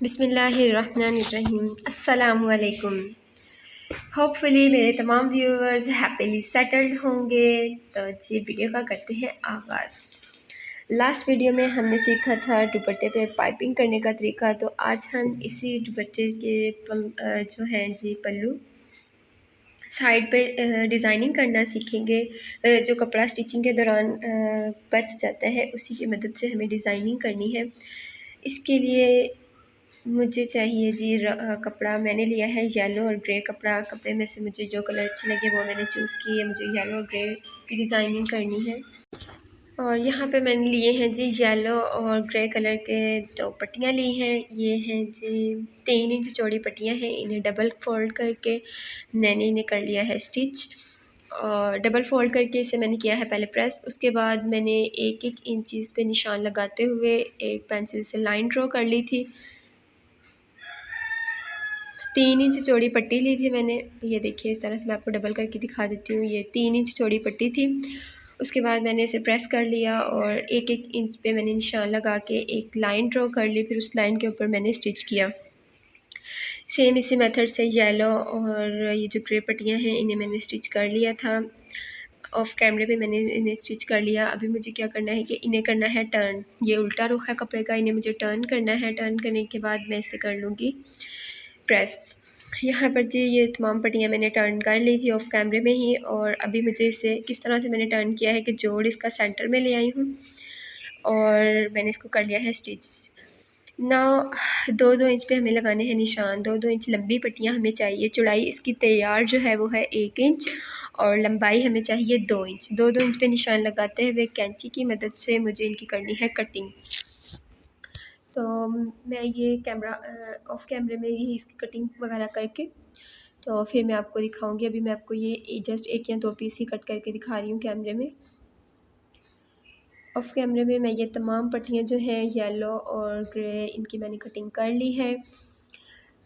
बिस्मिल्लाहिर्रहमानिर्रहीम। अस्सलामुअलैकुम। होपफुली मेरे तमाम व्यूअर्स हैप्पीली सेटल्ड होंगे। तो जी वीडियो का करते हैं आगाज़। लास्ट वीडियो में हमने सीखा था दुपट्टे पे पाइपिंग करने का तरीका, तो आज हम इसी दुपट्टे के जो हैं जी पल्लू साइड पे डिज़ाइनिंग करना सीखेंगे। जो कपड़ा स्टिचिंग के दौरान बच जाता है उसी की मदद से हमें डिज़ाइनिंग करनी है। इसके लिए मुझे चाहिए जी कपड़ा मैंने लिया है येलो और ग्रे कपड़ा। कपड़े में से मुझे जो कलर अच्छे लगे वो मैंने चूज़ किए। मुझे येलो और ग्रे की डिज़ाइनिंग करनी है और यहाँ पे मैंने लिए हैं जी येलो और ग्रे कलर के दो पट्टियाँ ली हैं। ये हैं जी 3 इंच चौड़ी पट्टियाँ हैं। इन्हें डबल फोल्ड करके मैंने इन्हें कर लिया है स्टिच और डबल फोल्ड करके इसे मैंने किया है पहले प्रेस। उसके बाद मैंने एक इंच पे निशान लगाते हुए एक पेंसिल से लाइन ड्रॉ कर ली थी। 3 इंच चौड़ी पट्टी ली थी मैंने। ये देखिए इस तरह से मैं आपको डबल करके दिखा देती हूँ। ये 3 इंच चौड़ी पट्टी थी। उसके बाद मैंने इसे प्रेस कर लिया और एक इंच पे मैंने निशान लगा के एक लाइन ड्रॉ कर ली। फिर उस लाइन के ऊपर मैंने स्टिच किया। सेम इसी मेथड से येलो और ये जो ग्रे पट्टियाँ हैं इन्हें मैंने स्टिच कर लिया था। ऑफ कैमरे पे मैंने इन्हें स्टिच कर लिया। अभी मुझे क्या करना है कि इन्हें करना है टर्न। ये उल्टा रुख है कपड़े का, इन्हें मुझे टर्न करना है। टर्न करने के बाद मैं इसे कर लूँगी प्रेस। यहाँ पर जी ये तमाम पट्टियाँ मैंने टर्न कर ली थी ऑफ कैमरे में ही। और अभी मुझे इसे किस तरह से मैंने टर्न किया है कि जोड़ इसका सेंटर में ले आई हूँ और मैंने इसको कर लिया है स्टिच। ना 2-2 इंच पे हमें लगाने हैं निशान। 2-2 इंच लंबी पट्टियाँ हमें चाहिए। चौड़ाई इसकी तैयार जो है वो है 1 इंच और लंबाई हमें चाहिए 2 इंच। 2-2 इंच पे निशान लगाते हुए कैंची की मदद से मुझे इनकी करनी है कटिंग। तो मैं ये कैमरा ऑफ कैमरे में ही इसकी कटिंग वगैरह करके तो फिर मैं आपको दिखाऊंगी। अभी मैं आपको ये जस्ट 1 या 2 पीस ही कट करके दिखा रही हूँ कैमरे में। ऑफ कैमरे में मैं ये तमाम पट्टियाँ जो हैं येलो और ग्रे इनकी मैंने कटिंग कर ली है।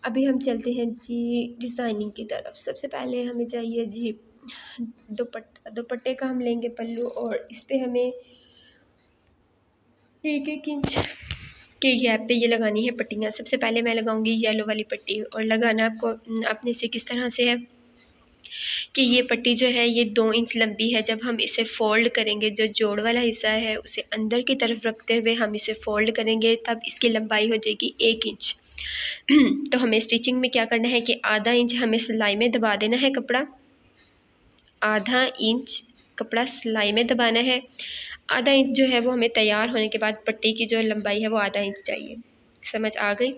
अभी हम चलते हैं जी डिज़ाइनिंग की तरफ। सबसे पहले हमें चाहिए जी दुपट्टे का हम लेंगे पल्लू और इस पर हमें 1 इंच के गैप पे ये लगानी है पट्टियाँ। सबसे पहले मैं लगाऊंगी येलो वाली पट्टी और लगाना आपने इसे किस तरह से है कि ये पट्टी जो है ये 2 इंच लंबी है। जब हम इसे फ़ोल्ड करेंगे जो जोड़ वाला हिस्सा है उसे अंदर की तरफ रखते हुए हम इसे फ़ोल्ड करेंगे तब इसकी लंबाई हो जाएगी 1 इंच। तो हमें स्टिचिंग में क्या करना है कि आधा इंच हमें सिलाई में दबा देना है कपड़ा। आधा इंच कपड़ा सिलाई में दबाना है। आधा इंच जो है वो हमें तैयार होने के बाद पट्टी की जो लंबाई है वो आधा इंच चाहिए। समझ आ गई?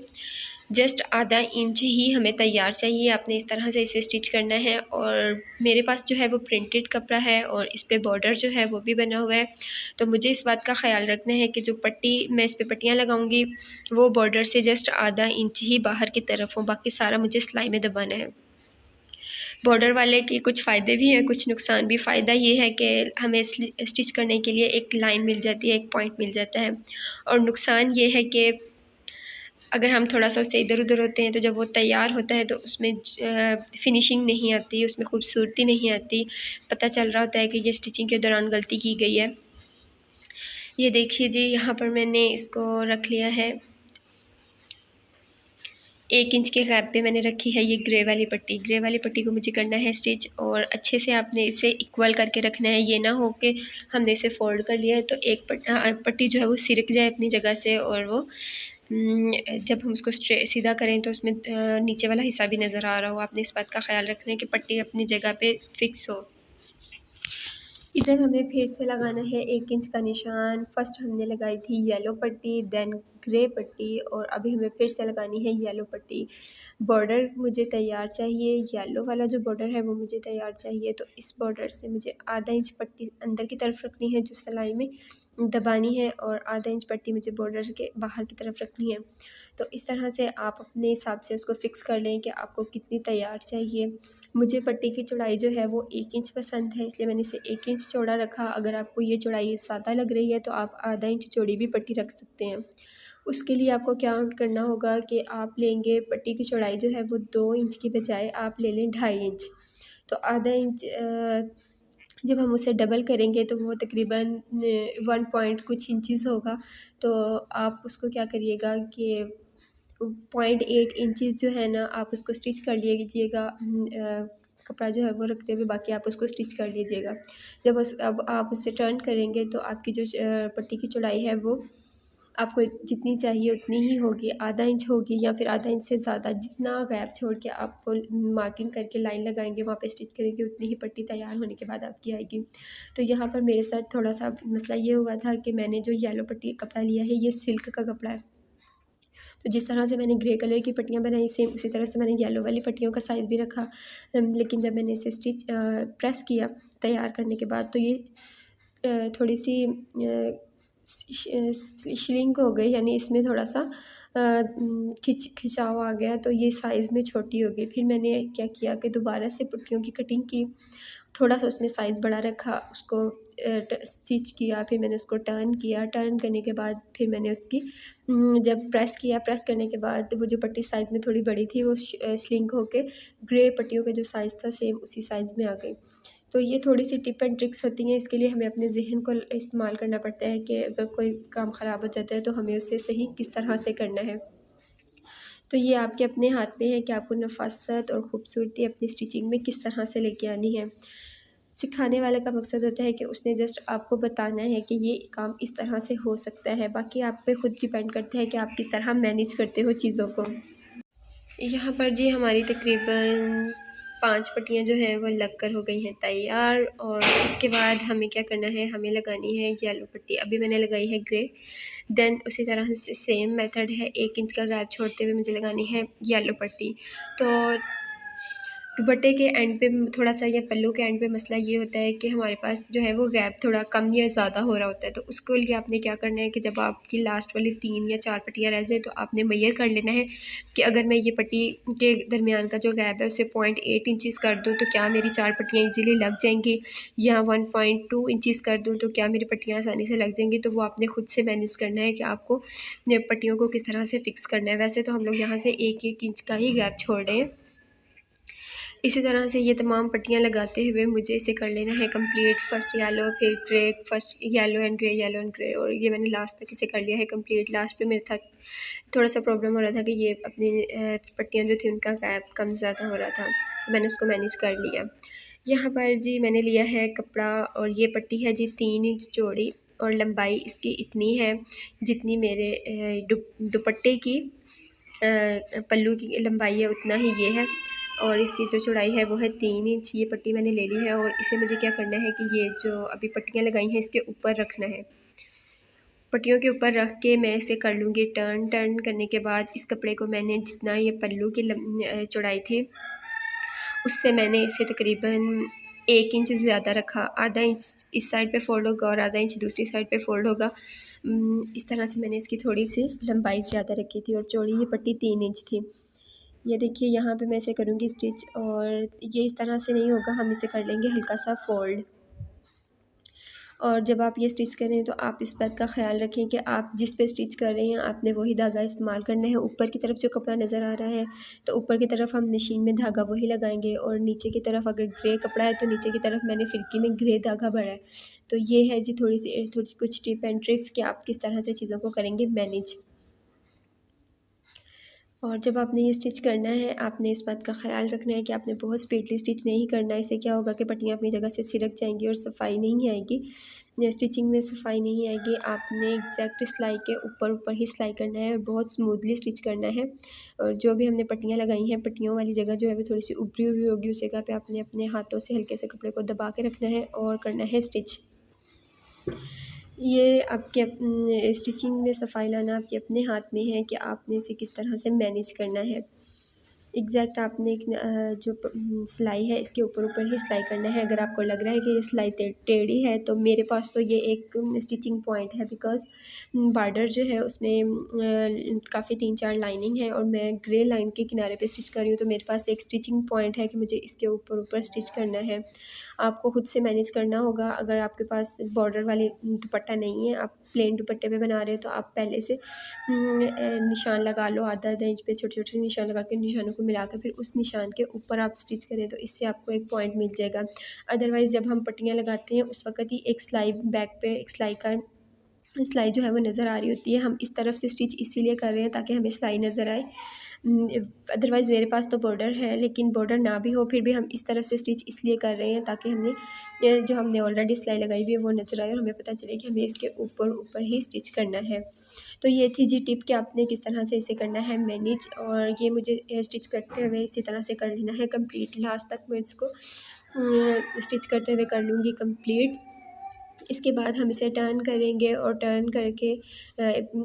जस्ट आधा इंच ही हमें तैयार चाहिए। आपने इस तरह से इसे स्टिच करना है। और मेरे पास जो है वो प्रिंटेड कपड़ा है और इस पर बॉर्डर जो है वो भी बना हुआ है। तो मुझे इस बात का ख्याल रखना है कि जो पट्टी मैं इस पर पट्टियाँ लगाऊंगी वो बॉर्डर से जस्ट आधा इंच ही बाहर की तरफ हो, बाकी सारा मुझे सिलाई में दबाना है। बॉर्डर वाले के कुछ फ़ायदे भी हैं कुछ नुकसान भी। फ़ायदा ये है कि हमें स्टिच करने के लिए एक लाइन मिल जाती है, एक पॉइंट मिल जाता है। और नुकसान ये है कि अगर हम थोड़ा सा उससे इधर उधर होते हैं तो जब वो तैयार होता है तो उसमें फिनिशिंग नहीं आती, उसमें खूबसूरती नहीं आती। पता चल रहा होता है कि ये स्टिचिंग के दौरान गलती की गई है। ये देखिए जी यहाँ पर मैंने इसको रख लिया है। 1 इंच के गैप पे मैंने रखी है ये ग्रे वाली पट्टी। ग्रे वाली पट्टी को मुझे करना है स्टिच और अच्छे से आपने इसे इक्वल करके रखना है। ये ना हो कि हमने इसे फोल्ड कर लिया है तो एक पट्टी जो है वो सिरक जाए अपनी जगह से और वो जब हम उसको सीधा करें तो उसमें नीचे वाला हिस्सा भी नज़र आ रहा हो। आपने इस बात का ख्याल रखना है कि पट्टी अपनी जगह पे फिक्स हो। इधर हमें फिर से लगाना है 1 इंच का निशान। फर्स्ट हमने लगाई थी येलो पट्टी, देन ग्रे पट्टी और अभी हमें फिर से लगानी है येलो पट्टी। बॉर्डर मुझे तैयार चाहिए, येलो वाला जो बॉर्डर है वो मुझे तैयार चाहिए। तो इस बॉर्डर से मुझे आधा इंच पट्टी अंदर की तरफ रखनी है जो सिलाई में दबानी है और आधा इंच पट्टी मुझे बॉर्डर के बाहर की तरफ रखनी है। तो इस तरह से आप अपने हिसाब से उसको फ़िक्स कर लें कि आपको कितनी तैयार चाहिए। मुझे पट्टी की चौड़ाई जो है वो 1 इंच पसंद है, इसलिए मैंने इसे 1 इंच चौड़ा रखा। अगर आपको ये चौड़ाई ज़्यादा लग रही है तो आप आधा इंच चौड़ी भी पट्टी रख सकते हैं। उसके लिए आपको क्या करना होगा कि आप लेंगे पट्टी की चौड़ाई जो है वो 2 इंच की बजाय आप ले लें 2.5 इंच। तो आधा इंच जब हम उसे डबल करेंगे तो वो तकरीबन 1 पॉइंट कुछ इंचज़ होगा। तो आप उसको क्या करिएगा कि 0.8 इंचज़ जो है ना आप उसको स्टिच कर लीजिएगा। कपड़ा जो है वो रखते हुए बाकी आप उसको स्टिच कर लीजिएगा। अब आप उससे टर्न करेंगे तो आपकी जो पट्टी की चौड़ाई है वो आपको जितनी चाहिए उतनी ही होगी, आधा इंच होगी या फिर आधा इंच से ज़्यादा। जितना गैप छोड़ के आपको मार्किंग करके लाइन लगाएंगे वहाँ पे स्टिच करेंगे उतनी ही पट्टी तैयार होने के बाद आपकी आएगी। तो यहाँ पर मेरे साथ थोड़ा सा मसला ये हुआ था कि मैंने जो येलो पट्टी कपड़ा लिया है ये सिल्क का कपड़ा है। तो जिस तरह से मैंने ग्रे कलर की पट्टियाँ बनाई सेम उसी तरह से मैंने येलो वाली पट्टियों का साइज़ भी रखा। लेकिन जब मैंने इसे प्रेस किया तैयार करने के बाद तो ये थोड़ी सी श्रिंक हो गई, यानी इसमें थोड़ा सा खिंचाव आ गया, तो ये साइज़ में छोटी हो गई। फिर मैंने क्या किया कि दोबारा से पट्टियों की कटिंग की, थोड़ा सा उसमें साइज़ बड़ा रखा, उसको स्टिच किया, फिर मैंने उसको टर्न किया। टर्न करने के बाद फिर मैंने उसकी जब प्रेस किया, प्रेस करने के बाद वो जो पट्टी साइज़ में थोड़ी बड़ी थी वो श्रिंक होके ग्रे पट्टियों का जो साइज़ था सेम उसी साइज़ में आ गई। तो ये थोड़ी सी टिप एंड ट्रिक्स होती हैं, इसके लिए हमें अपने ज़हन को इस्तेमाल करना पड़ता है कि अगर कोई काम ख़राब हो जाता है तो हमें उसे सही किस तरह से करना है। तो ये आपके अपने हाथ में है कि आपको नफ़ासत और ख़ूबसूरती अपनी स्टिचिंग में किस तरह से लेके आनी है। सिखाने वाले का मकसद होता है कि उसने जस्ट आपको बताना है कि ये काम इस तरह से हो सकता है, बाकी आप पे ख़ुद डिपेंड करता है कि आप किस तरह मैनेज करते हो चीज़ों को। यहाँ पर जी हमारी तकरीबन 5 पट्टियाँ जो हैं वो लग कर हो गई हैं तैयार, और इसके बाद हमें क्या करना है, हमें लगानी है येलो पट्टी। अभी मैंने लगाई है ग्रे, देन उसी तरह से सेम मेथड है, 1 इंच का गैप छोड़ते हुए मुझे लगानी है येलो पट्टी। तो दुपट्टे के एंड पे थोड़ा सा या पल्लू के एंड पे मसला ये होता है कि हमारे पास जो है वो गैप थोड़ा कम या ज़्यादा हो रहा होता है। तो उसके लिए आपने क्या करना है कि जब आपकी लास्ट वाली 3 या 4 पट्टियाँ रह जाए तो आपने मेजर कर लेना है कि अगर मैं ये पट्टी के दरमियान का जो गैप है उसे 0.8 इंचज़ कर दूँ तो क्या मेरी 4 पट्टियाँ ईज़िली लग जाएंगी, या 1.2 इंचज़ कर दूँ तो क्या मेरी पट्टियाँ आसानी से लग जाएंगी। तो वो आपने खुद से मैनेज करना है कि आपको पट्टियों को किस तरह से फ़िक्स करना है। वैसे तो हम लोग यहाँ से 1-1 इंच का ही गैप छोड़ रहे हैं। इसी तरह से ये तमाम पट्टियाँ लगाते हुए मुझे इसे कर लेना है कंप्लीट। फर्स्ट येलो, फिर grey, first yellow and grey, yellow and grey, और ये मैंने लास्ट तक इसे कर लिया है कंप्लीट। लास्ट पे मेरे था थोड़ा सा प्रॉब्लम हो रहा था कि ये अपनी पट्टियाँ जो थी उनका गैप कम ज़्यादा हो रहा था, तो मैंने उसको मैनेज कर लिया। यहाँ पर जी मैंने लिया है कपड़ा, और ये पट्टी है जी 3 इंच चौड़ी, और लंबाई इसकी इतनी है जितनी मेरे दुपट्टे की पल्लू की लंबाई है उतना ही ये है, और इसकी जो चौड़ाई है वो है 3 इंच। ये पट्टी मैंने ले ली है, और इसे मुझे क्या करना है कि ये जो अभी पट्टियाँ लगाई हैं इसके ऊपर रखना है। पट्टियों के ऊपर रख के मैं इसे कर लूँगी टर्न। टर्न करने के बाद इस कपड़े को मैंने जितना ये पल्लू की चौड़ाई थी उससे मैंने इसे तकरीबन 1 इंच ज़्यादा रखा। आधा इंच इस साइड पे फ़ोल्ड होगा और आधा इंच दूसरी साइड पे फ़ोल्ड होगा। इस तरह से मैंने इसकी थोड़ी सी लंबाई ज़्यादा रखी थी, और चौड़ी ये पट्टी 3 इंच थी। ये देखिए यहाँ पे मैं इसे करूँगी स्टिच, और ये इस तरह से नहीं होगा, हम इसे कर लेंगे हल्का सा फ़ोल्ड। और जब आप ये स्टिच करें तो आप इस बात का ख्याल रखें कि आप जिस पे स्टिच कर रहे हैं आपने वही धागा इस्तेमाल करना है। ऊपर की तरफ जो कपड़ा नज़र आ रहा है तो ऊपर की तरफ हम मशीन में धागा वही लगाएंगे, और नीचे की तरफ अगर ग्रे कपड़ा है तो नीचे की तरफ मैंने फिरकी में ग्रे धागा भरा है। तो ये है जी थोड़ी कुछ टिप एंड ट्रिक्स कि आप किस तरह से चीज़ों को करेंगे मैनेज। और जब आपने ये स्टिच करना है आपने इस बात का ख्याल रखना है कि आपने बहुत स्पीडली स्टिच नहीं करना है। इससे क्या होगा कि पट्टियाँ अपनी जगह से सिरक जाएंगी और सफाई नहीं आएगी, स्टिचिंग में सफाई नहीं आएगी। आपने एग्जैक्ट सिलाई के ऊपर ऊपर ही सिलाई करना है और बहुत स्मूथली स्टिच करना है। और जो भी हमने पट्टियाँ लगाई हैं पट्टियों वाली जगह जो है वो थोड़ी सी उभरी हुई होगी, उस जगह पे आपने अपने हाथों से हल्के से कपड़े को दबा के रखना है और करना है स्टिच। ये आपके स्टिचिंग में सफाई लाना आपके अपने हाथ में है कि आपने इसे किस तरह से मैनेज करना है। एग्जैक्ट आपने जो सिलाई है इसके ऊपर ऊपर ही सिलाई करना है। अगर आपको लग रहा है कि ये सिलाई टेढ़ी है तो मेरे पास तो ये एक स्टिचिंग पॉइंट है, बिकॉज़ बॉर्डर जो है उसमें काफ़ी 3-4 लाइनिंग है और मैं ग्रे लाइन के किनारे पे स्टिच कर रही हूँ, तो मेरे पास एक स्टिचिंग पॉइंट है कि मुझे इसके ऊपर ऊपर स्टिच करना है। आपको खुद से मैनेज करना होगा। अगर आपके पास बॉर्डर वाली दुपट्टा नहीं है, आप प्लेन दुपट्टे पे बना रहे हो, तो आप पहले से निशान लगा लो आधा आधा इंच पे, छोटे छोटे निशान लगा के निशानों को मिला के फिर उस निशान के ऊपर आप स्टिच करें तो इससे आपको एक पॉइंट मिल जाएगा। अदरवाइज़ जब हम पट्टियाँ लगाते हैं उस वक्त ही एक सिलाई बैक पे एक सिलाई का सिलाई जो है वो नज़र आ रही होती है। हम इस तरफ से स्टिच इसीलिए कर रहे हैं ताकि हमें सिलाई नज़र आए। अदरवाइज़ मेरे पास तो बॉर्डर है, लेकिन बॉर्डर ना भी हो फिर भी हम इस तरफ से स्टिच इसलिए कर रहे हैं ताकि हमें ये जो हमने ऑलरेडी सिलाई लगाई हुई है वो नज़र आए और हमें पता चले कि हमें इसके ऊपर ऊपर ही स्टिच करना है। तो ये थी जी टिप कि आपने किस तरह से इसे करना है मैनेज, और ये मुझे स्टिच करते हुए इसी तरह से कर लेना है कंप्लीट। लास्ट तक मैं इसको स्टिच करते हुए कर लूँगी कंप्लीट। इसके बाद हम इसे टर्न करेंगे और टर्न करके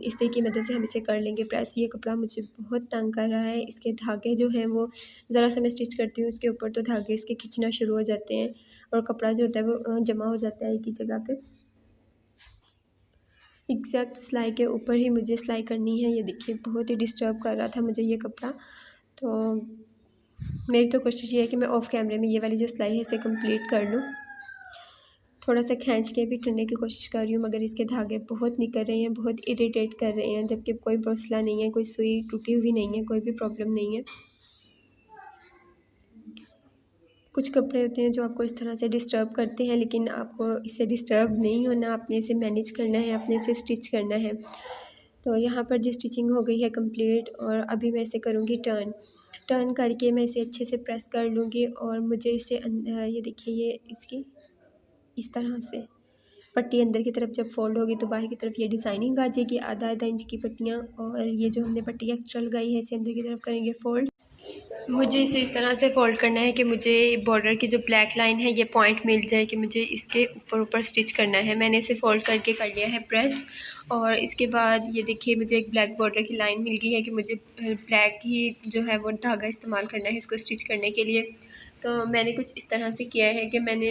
इस्त्री की मदद से हम इसे कर लेंगे प्रेस। ये कपड़ा मुझे बहुत तंग कर रहा है, इसके धागे जो हैं वो ज़रा सा मैं स्टिच करती हूँ उसके ऊपर तो धागे इसके खिंचना शुरू हो जाते हैं और कपड़ा जो होता है वो जमा हो जाता है एक ही जगह पे। एग्जैक्ट सिलाई के ऊपर ही मुझे सिलाई करनी है। ये देखिए बहुत ही डिस्टर्ब कर रहा था मुझे ये कपड़ा। तो मेरी तो कोशिश ये है कि मैं ऑफ़ कैमरे में ये वाली जो सिलाई है इसे कंप्लीट कर लूँ। थोड़ा सा खींच के भी करने की कोशिश कर रही हूँ मगर इसके धागे बहुत निकल रहे हैं, बहुत इरिटेट कर रहे हैं, जबकि कोई मसला नहीं है, कोई सुई टूटी हुई नहीं है, कोई भी प्रॉब्लम नहीं है। कुछ कपड़े होते हैं जो आपको इस तरह से डिस्टर्ब करते हैं, लेकिन आपको इससे डिस्टर्ब नहीं होना, आपने इसे मैनेज करना है, अपने इसे स्टिच करना है। तो यहाँ पर जी स्टिचिंग हो गई है कंप्लीट और अभी मैं इसे करूँगी टर्न करके मैं इसे अच्छे से प्रेस कर लूँगी और मुझे इसे ये देखिए ये इसकी इस तरह से पट्टी अंदर की तरफ जब फोल्ड होगी तो बाहर की तरफ ये डिज़ाइनिंग आ जाएगी, आधा आधा इंच की पट्टियाँ, और ये जो हमने पट्टी एक्स्ट्रा लगाई है इसे अंदर की तरफ करेंगे फ़ोल्ड। मुझे इसे इस तरह से फ़ोल्ड करना है कि मुझे बॉर्डर की जो ब्लैक लाइन है ये पॉइंट मिल जाए कि मुझे इसके ऊपर ऊपर स्टिच करना है। मैंने इसे फ़ोल्ड करके कर लिया है प्रेस, और इसके बाद ये देखिए मुझे एक ब्लैक बॉर्डर की लाइन मिल गई है कि मुझे ब्लैक ही जो है वो धागा इस्तेमाल करना है इसको स्टिच करने के लिए। तो मैंने कुछ इस तरह से किया है कि मैंने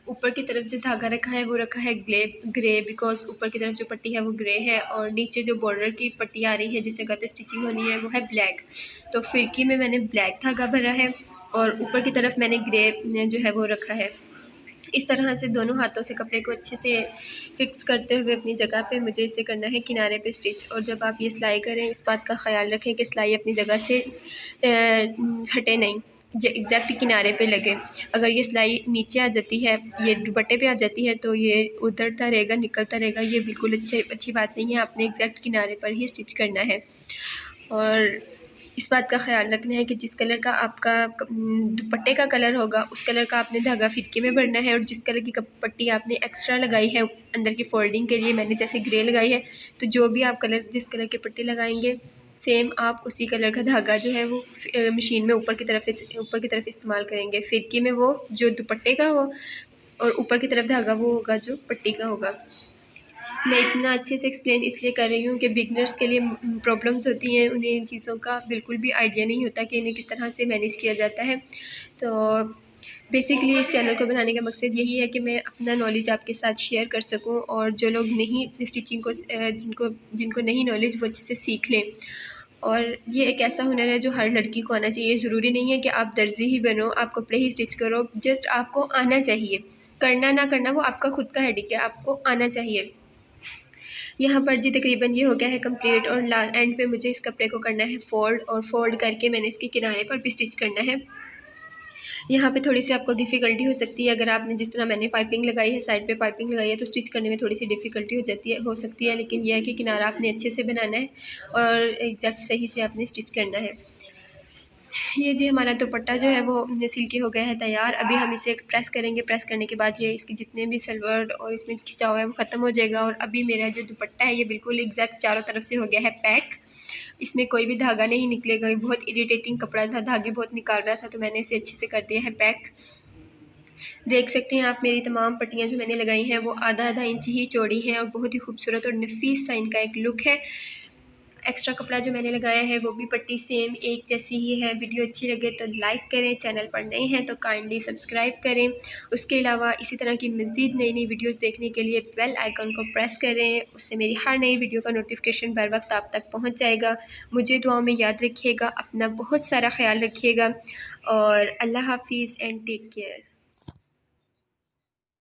ऊपर की तरफ जो धागा रखा है वो रखा है ग्रे, बिकॉज ऊपर की तरफ जो पट्टी है वो ग्रे है और नीचे जो बॉर्डर की पट्टी आ रही है जिस जगह पे स्टिचिंग होनी है वो है ब्लैक। तो फिरकी में मैंने ब्लैक धागा भरा है और ऊपर की तरफ मैंने ग्रे जो है वो रखा है। इस तरह से दोनों हाथों से कपड़े को अच्छे से फिक्स करते हुए अपनी जगह पे मुझे इसे करना है किनारे पे स्टिच। और जब आप ये सिलाई करें इस बात का ख़याल रखें कि सिलाई अपनी जगह से हटे नहीं, एग्जैक्ट किनारे पे लगे। अगर ये सिलाई नीचे आ जाती है, ये दुपट्टे पे आ जाती है तो ये उतरता रहेगा, निकलता रहेगा, ये बिल्कुल अच्छी बात नहीं है। आपने एग्जैक्ट किनारे पर ही स्टिच करना है और इस बात का ख़याल रखना है कि जिस कलर का आपका दुपट्टे का कलर होगा उस कलर का आपने धागा फिरकी में भरना है, और जिस कलर की पट्टी आपने एक्स्ट्रा लगाई है अंदर की फोल्डिंग के लिए, मैंने जैसे ग्रे लगाई है, तो जो भी आप जिस कलर की पट्टी लगाएंगे सेम आप उसी कलर का धागा जो है वो मशीन में ऊपर की तरफ इस्तेमाल करेंगे। फिरकी में वो जो दुपट्टे का हो और ऊपर की तरफ धागा वो होगा जो पट्टी का होगा। मैं इतना अच्छे से एक्सप्लेन इसलिए कर रही हूँ कि बिगनर्स के लिए प्रॉब्लम्स होती हैं, उन्हें इन चीज़ों का बिल्कुल भी आइडिया नहीं होता कि इन्हें किस तरह से मैनेज किया जाता है। तो बेसिकली इस चैनल को बनाने का मकसद यही है कि मैं अपना नॉलेज आपके साथ शेयर कर सकूं और जो लोग नहीं स्टिचिंग को जिनको नहीं नॉलेज वो अच्छे से सीख लें। और ये एक ऐसा हुनर है जो हर लड़की को आना चाहिए। ज़रूरी नहीं है कि आप दर्जी ही बनो, आप कपड़े ही स्टिच करो, जस्ट आपको आना चाहिए। करना ना करना वो आपका खुद का हेडेक है, आपको आना चाहिए। यहाँ पर जी तकरीबन ये हो गया है कंप्लीट और एंड पे मुझे इस कपड़े को करना है फ़ोल्ड, और फोल्ड करके मैंने इसके किनारे पर भी स्टिच करना है। यहाँ पे थोड़ी सी आपको डिफ़िकल्टी हो सकती है, अगर आपने जिस तरह मैंने पाइपिंग लगाई है, साइड पे पाइपिंग लगाई है, तो स्टिच करने में थोड़ी सी डिफ़िकल्टी हो सकती है, लेकिन यह है कि किनारा आपने अच्छे से बनाना है और एग्जैक्ट सही से आपने स्टिच करना है। ये जी हमारा दुपट्टा जो है वो सिल के हो गया है तैयार। अभी हम इसे प्रेस करेंगे, प्रेस करने के बाद ये इसके जितने भी सलवार और इसमें खिंचा हुआ है वो ख़त्म हो जाएगा। और अभी मेरा जो दुपट्टा है ये बिल्कुल एग्जैक्ट चारों तरफ से हो गया है पैक, इसमें कोई भी धागा नहीं निकलेगा। बहुत इरिटेटिंग कपड़ा था, धागे बहुत निकाल रहा था, तो मैंने इसे अच्छे से कर दिया है पैक। देख सकते हैं आप मेरी तमाम पट्टियाँ जो मैंने लगाई हैं वो आधा आधा इंच ही चौड़ी हैं और बहुत ही खूबसूरत और नफीस सा इनका एक लुक है। एक्स्ट्रा कपड़ा जो मैंने लगाया है वो भी पट्टी सेम एक जैसी ही है। वीडियो अच्छी लगे तो लाइक करें, चैनल पर नए हैं तो काइंडली सब्सक्राइब करें। उसके अलावा इसी तरह की मज़ीद नई नई वीडियोस देखने के लिए बेल आइकन को प्रेस करें, उससे मेरी हर नई वीडियो का नोटिफिकेशन बर वक्त आप तक पहुंच जाएगा। मुझे दुआओं में याद रखिएगा, अपना बहुत सारा ख्याल रखिएगा और अल्लाह हाफिज़ एंड टेक केयर।